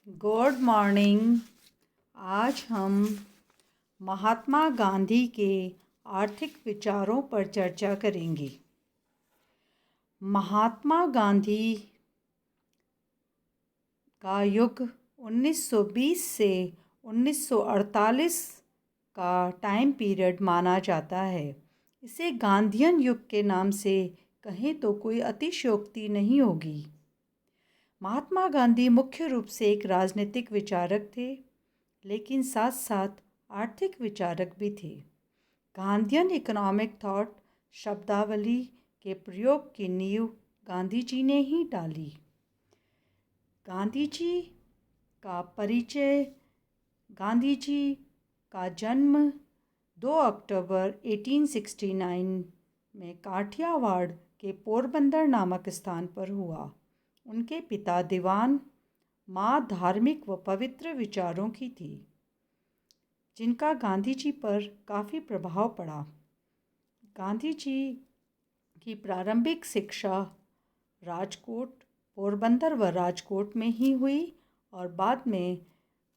Good morning. आज हम महात्मा गांधी के आर्थिक विचारों पर चर्चा करेंगे। महात्मा गांधी का युग 1920 से 1948 का टाइम पीरियड माना जाता है। इसे गांधीयन युग के नाम से कहें तो कोई अतिशयोक्ति नहीं होगी। महात्मा गांधी मुख्य रूप से एक राजनीतिक विचारक थे, लेकिन साथ साथ आर्थिक विचारक भी थे। गांधीयन इकोनॉमिक थॉट शब्दावली के प्रयोग की नींव गांधी जी ने ही डाली। गांधी जी का परिचय। गांधी जी का जन्म 2 अक्टूबर 1869 में काठियावाड़ के पोरबंदर नामक स्थान पर हुआ। उनके पिता दीवान, माँ धार्मिक व पवित्र विचारों की थी, जिनका गांधी जी पर काफ़ी प्रभाव पड़ा। गांधी जी की प्रारंभिक शिक्षा राजकोट, पोरबंदर व राजकोट में ही हुई और बाद में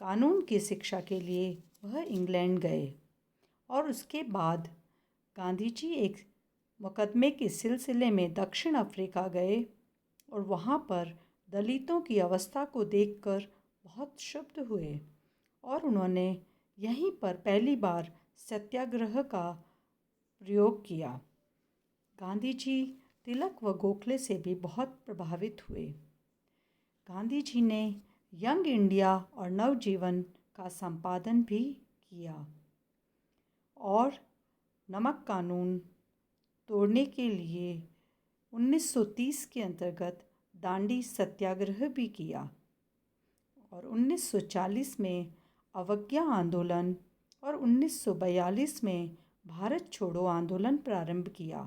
कानून की शिक्षा के लिए वह इंग्लैंड गए और उसके बाद गांधी जी एक मुकदमे के सिलसिले में दक्षिण अफ्रीका गए और वहाँ पर दलितों की अवस्था को देखकर बहुत क्षुब्ध हुए और उन्होंने यहीं पर पहली बार सत्याग्रह का प्रयोग किया। गांधी जी तिलक व गोखले से भी बहुत प्रभावित हुए। गांधी जी ने यंग इंडिया और नवजीवन का संपादन भी किया और नमक कानून तोड़ने के लिए 1930 के अंतर्गत दांडी सत्याग्रह भी किया और 1940 में अवज्ञा आंदोलन और 1942 में भारत छोड़ो आंदोलन प्रारंभ किया।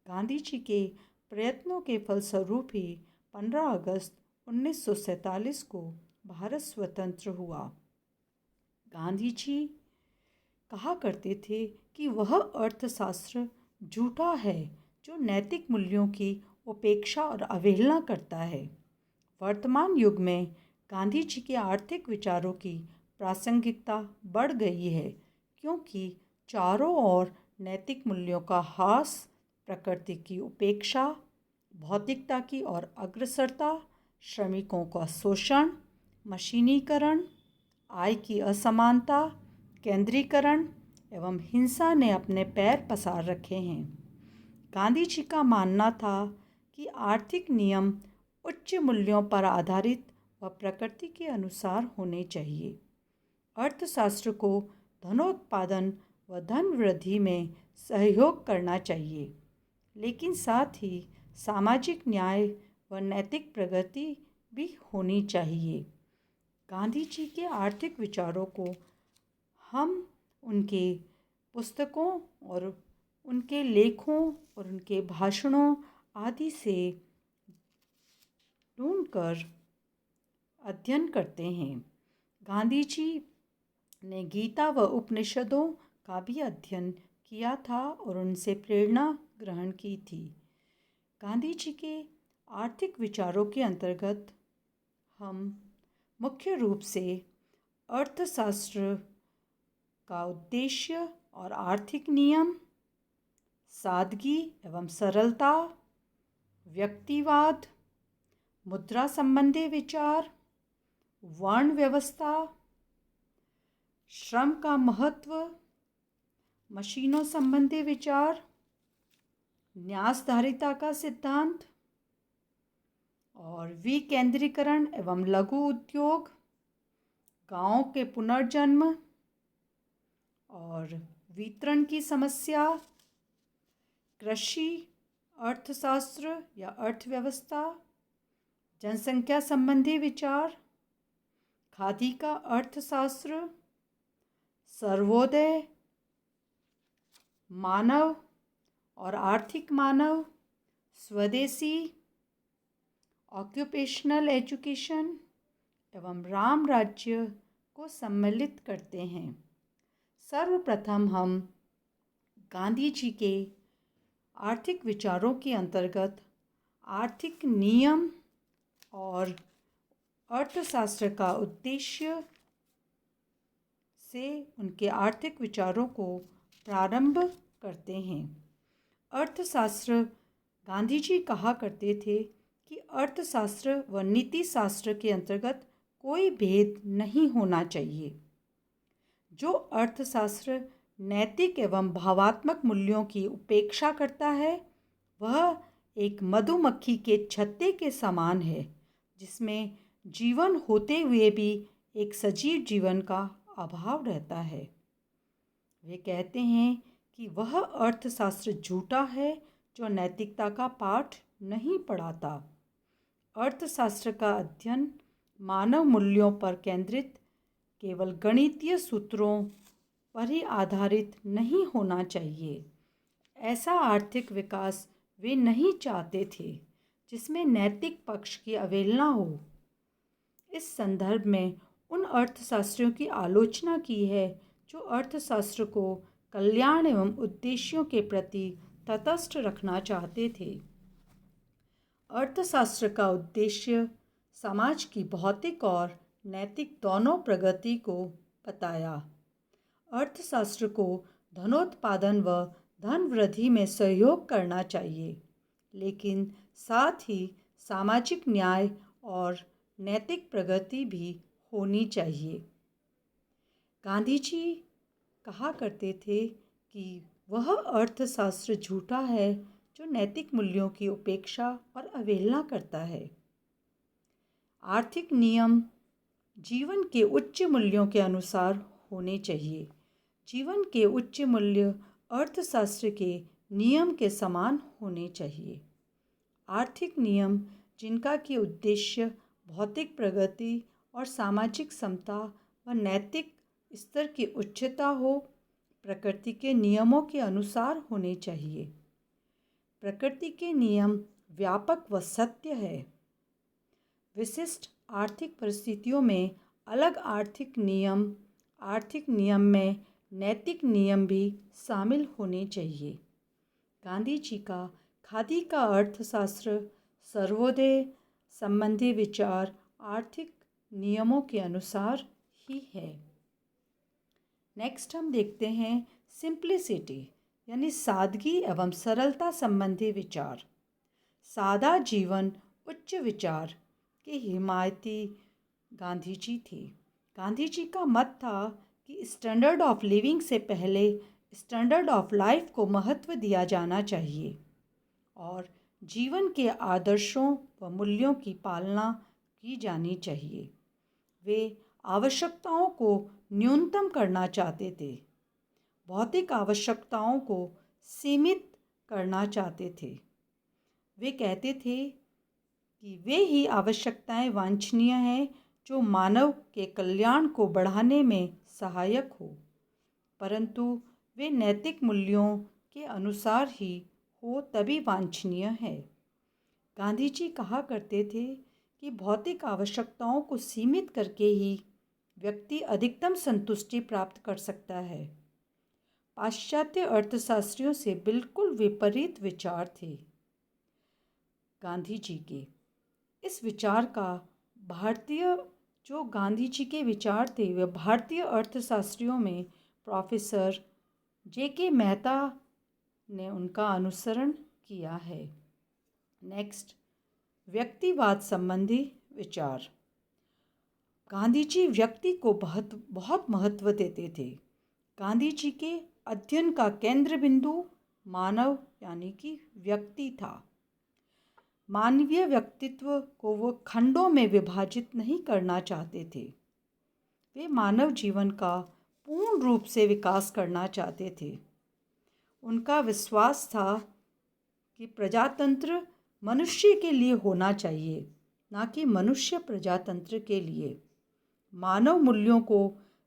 गांधी जी के प्रयत्नों के फलस्वरूप ही 15 अगस्त 1947 को भारत स्वतंत्र हुआ। गांधी जी कहा करते थे कि वह अर्थशास्त्र झूठा है जो नैतिक मूल्यों की उपेक्षा और अवहेलना करता है। वर्तमान युग में गांधी जी के आर्थिक विचारों की प्रासंगिकता बढ़ गई है, क्योंकि चारों ओर नैतिक मूल्यों का ह्रास, प्रकृति की उपेक्षा, भौतिकता की ओर अग्रसरता, श्रमिकों का शोषण, मशीनीकरण, आय की असमानता, केंद्रीकरण एवं हिंसा ने अपने पैर पसार रखे हैं। गांधी जी का मानना था कि आर्थिक नियम उच्च मूल्यों पर आधारित व प्रकृति के अनुसार होने चाहिए। अर्थशास्त्र को धनोत्पादन व धन वृद्धि में सहयोग करना चाहिए, लेकिन साथ ही सामाजिक न्याय व नैतिक प्रगति भी होनी चाहिए। गांधी जी के आर्थिक विचारों को हम उनके पुस्तकों और उनके लेखों और उनके भाषणों आदि से ढूंढकर अध्ययन करते हैं। गांधी जी ने गीता व उपनिषदों का भी अध्ययन किया था और उनसे प्रेरणा ग्रहण की थी। गांधी जी के आर्थिक विचारों के अंतर्गत हम मुख्य रूप से अर्थशास्त्र का उद्देश्य और आर्थिक नियम, सादगी एवं सरलता, व्यक्तिवाद, मुद्रा संबंधी विचार, वर्ण व्यवस्था, श्रम का महत्व, मशीनों संबंधी विचार, न्यासधारिता का सिद्धांत और विकेंद्रीकरण एवं लघु उद्योग, गांवों के पुनर्जन्म और वितरण की समस्या, कृषि अर्थशास्त्र या अर्थव्यवस्था, जनसंख्या संबंधी विचार, खादी का अर्थशास्त्र, सर्वोदय, मानव और आर्थिक मानव, स्वदेशी, ऑक्यूपेशनल एजुकेशन एवं राम राज्य को सम्मिलित करते हैं। सर्वप्रथम हम गांधी जी के आर्थिक विचारों के अंतर्गत आर्थिक नियम और अर्थशास्त्र का उद्देश्य से उनके आर्थिक विचारों को प्रारंभ करते हैं। अर्थशास्त्र गांधी जी कहा करते थे कि अर्थशास्त्र व नीति शास्त्र के अंतर्गत कोई भेद नहीं होना चाहिए। जो अर्थशास्त्र नैतिक एवं भावात्मक मूल्यों की उपेक्षा करता है वह एक मधुमक्खी के छत्ते के समान है, जिसमें जीवन होते हुए भी एक सजीव जीवन का अभाव रहता है। वे कहते हैं कि वह अर्थशास्त्र झूठा है जो नैतिकता का पाठ नहीं पढ़ाता। अर्थशास्त्र का अध्ययन मानव मूल्यों पर केंद्रित केवल गणितीय सूत्रों पर ही आधारित नहीं होना चाहिए। ऐसा आर्थिक विकास वे नहीं चाहते थे जिसमें नैतिक पक्ष की अवहेलना हो। इस संदर्भ में उन अर्थशास्त्रियों की आलोचना की है जो अर्थशास्त्र को कल्याण एवं उद्देश्यों के प्रति तटस्थ रखना चाहते थे। अर्थशास्त्र का उद्देश्य समाज की भौतिक और नैतिक दोनों प्रगति को बताया। अर्थशास्त्र को धनोत्पादन व धन वृद्धि में सहयोग करना चाहिए, लेकिन साथ ही सामाजिक न्याय और नैतिक प्रगति भी होनी चाहिए। गांधी जी कहा करते थे कि वह अर्थशास्त्र झूठा है जो नैतिक मूल्यों की उपेक्षा और अवहेलना करता है। आर्थिक नियम जीवन के उच्च मूल्यों के अनुसार होने चाहिए। जीवन के उच्च मूल्य अर्थशास्त्र के नियम के समान होने चाहिए। आर्थिक नियम जिनका कि उद्देश्य भौतिक प्रगति और सामाजिक समता व नैतिक स्तर की उच्चता हो, प्रकृति के नियमों के अनुसार होने चाहिए। प्रकृति के नियम व्यापक व सत्य है। विशिष्ट आर्थिक परिस्थितियों में अलग आर्थिक नियम में नैतिक नियम भी शामिल होने चाहिए। गांधी जी का खादी का अर्थशास्त्र सर्वोदय संबंधी विचार आर्थिक नियमों के अनुसार ही है। नेक्स्ट हम देखते हैं सिंप्लिसिटी यानी सादगी एवं सरलता संबंधी विचार। सादा जीवन उच्च विचार के हिमायती गांधी जी थे। गांधी जी का मत था कि स्टैंडर्ड ऑफ लिविंग से पहले स्टैंडर्ड ऑफ लाइफ को महत्व दिया जाना चाहिए और जीवन के आदर्शों व मूल्यों की पालना की जानी चाहिए। वे आवश्यकताओं को न्यूनतम करना चाहते थे, भौतिक आवश्यकताओं को सीमित करना चाहते थे। वे कहते थे कि वे ही आवश्यकताएं वांछनीय हैं जो मानव के कल्याण को बढ़ाने में सहायक हो, परंतु वे नैतिक मूल्यों के अनुसार ही हो तभी वांछनीय है। गांधी जी कहा करते थे कि भौतिक आवश्यकताओं को सीमित करके ही व्यक्ति अधिकतम संतुष्टि प्राप्त कर सकता है। पाश्चात्य अर्थशास्त्रियों से बिल्कुल विपरीत विचार थे गांधी जी के। इस विचार का गांधी जी के विचार थे वे भारतीय अर्थशास्त्रियों में प्रोफेसर J.K. मेहता ने उनका अनुसरण किया है। नेक्स्ट, व्यक्तिवाद संबंधी विचार। गांधी जी व्यक्ति को बहुत महत्व देते थे। गांधी जी के अध्ययन का केंद्र बिंदु मानव यानी कि व्यक्ति था। मानवीय व्यक्तित्व को वो खंडों में विभाजित नहीं करना चाहते थे। वे मानव जीवन का पूर्ण रूप से विकास करना चाहते थे। उनका विश्वास था कि प्रजातंत्र मनुष्य के लिए होना चाहिए, ना कि मनुष्य प्रजातंत्र के लिए। मानव मूल्यों को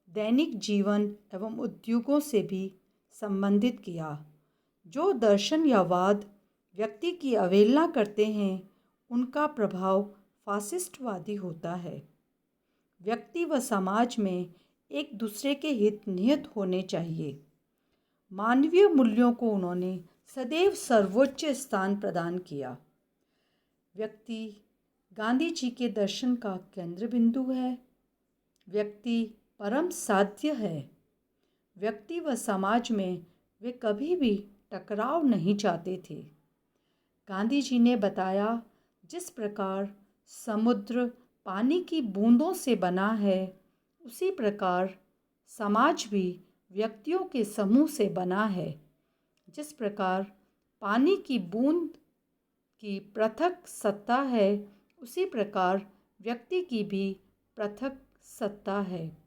दैनिक जीवन एवं उद्योगों से भी संबंधित किया। जो दर्शन या वाद व्यक्ति की अवहेलना करते हैं, उनका प्रभाव फासिस्टवादी होता है। व्यक्ति व समाज में एक दूसरे के हित निहित होने चाहिए। मानवीय मूल्यों को उन्होंने सदैव सर्वोच्च स्थान प्रदान किया। व्यक्ति गांधी जी के दर्शन का केंद्र बिंदु है। व्यक्ति परम साध्य है। व्यक्ति व समाज में वे कभी भी टकराव नहीं चाहते थे। गांधी जी ने बताया, जिस प्रकार समुद्र पानी की बूंदों से बना है, उसी प्रकार समाज भी व्यक्तियों के समूह से बना है। जिस प्रकार पानी की बूंद की पृथक सत्ता है, उसी प्रकार व्यक्ति की भी पृथक सत्ता है,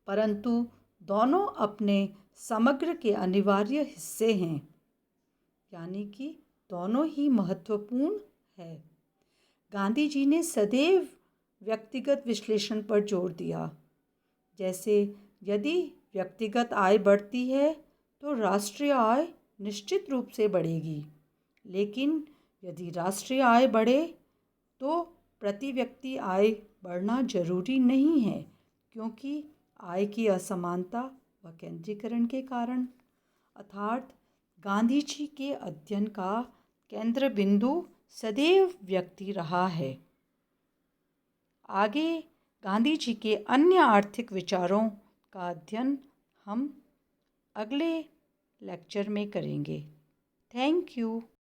परंतु दोनों अपने समग्र के अनिवार्य हिस्से हैं, यानी कि दोनों ही महत्वपूर्ण है। गांधी जी ने सदैव व्यक्तिगत विश्लेषण पर जोर दिया। जैसे यदि व्यक्तिगत आय बढ़ती है तो राष्ट्रीय आय निश्चित रूप से बढ़ेगी, लेकिन यदि राष्ट्रीय आय बढ़े तो प्रति व्यक्ति आय बढ़ना जरूरी नहीं है, क्योंकि आय की असमानता व केंद्रीकरण के कारण। अर्थात गांधी जी के अध्ययन का केंद्र बिंदु सदैव व्यक्ति रहा है। आगे गांधी जी के अन्य आर्थिक विचारों का अध्ययन हम अगले लेक्चर में करेंगे। Thank you.